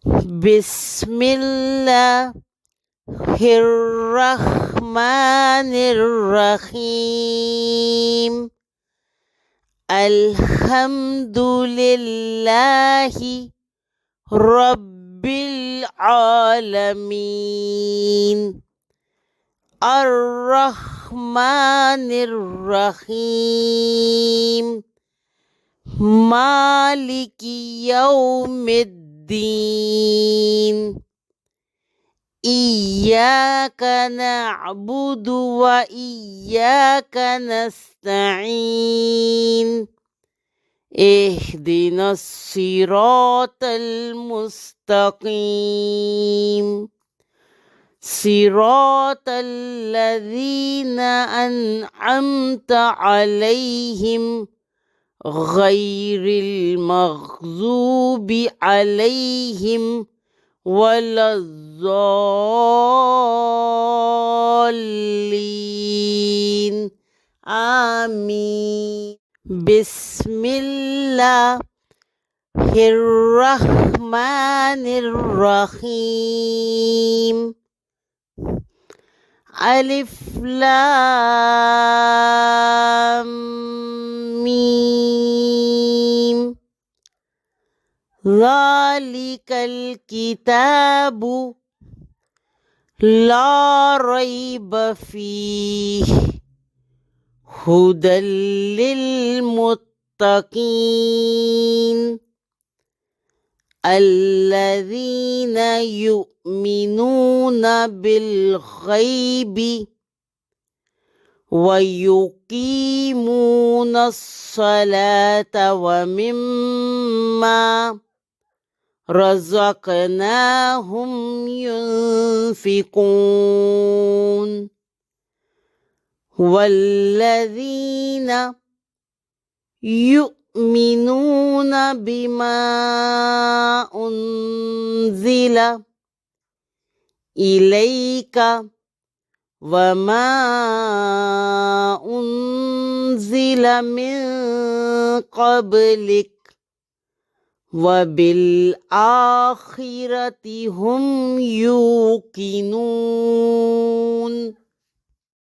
बिस्मिल्लाहिर्रहमानिर्रहीम। अल्हम्दुलिल्लाहि रब्बिल आलमीन। अर्रहमानिर्रहीम। मालिकी यौमिद्दीन। इय्याका नअबुदु व इय्याका नस्तईन। इहदिनस सिरातल मुस्तकीम। सिरातल लज़ीना अन्अमता अलैहिम गैरिल मग़ज़ूबि अलैहिम वलज़्ज़ाल्लीन। आमीन। बिस्मिल्लाहिर्रहमानिर्रहीम। अलिफ लाम मीम। ज़ालिकल किताबु ला रैब फीह हुदल लिल मुत्तकीन। अल्लज़ीना युमिनूना बिल गैबि व युकीमूनस सलाता व मिम्मा रज़क़नाहुम युनफ़िक़ून। वल्लज़ीना युमिनूना बिमा उन्ज़िला इलैका वमा उन्ज़िला मिन क़ब्लिक वबिल आखिरति हुम यूक़िनून।